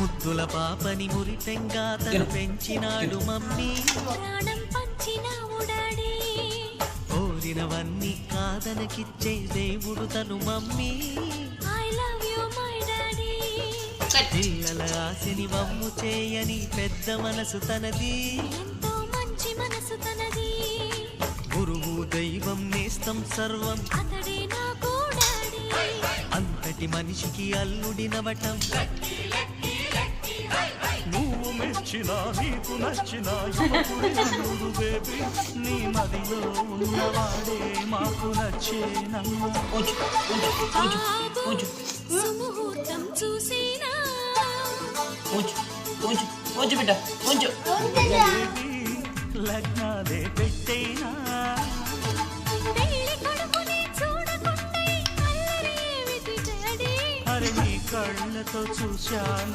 ముద్దుల పాపని మురిపెంగా తను పెంచినాడు మమ్మీ. ప్రాణం పంచినావు డాడీ. కోరినవన్నీ కాదనకిచ్చే దేవుడు తను mummy. I love you my daddy. పిల్లల ఆశని వమ్ము చేయని పెద్ద మనసు తనది. ఎంతో మంచి మనసు తనది. గురువు దైవం నేస్తం సర్వం అతడే నాకు డాడీ. అంతటి మనిషికి అల్లుడినవటం. నువ్వు మెచ్చినా నీకు నచ్చినా యువకుడు బేబీ, నీ మదిలో ఉన్నవాడే మాకు నచ్చేనమ్మా. సుముహూర్తం చూసినా బిడ్డ బేబీ లగ్నాలే పెట్టేనా. పెళ్లి కొడుకుని చూడకుంటే అల్లరి ఏమిటి డాడీ. అరే నీ కళ్ళతో చూశాను.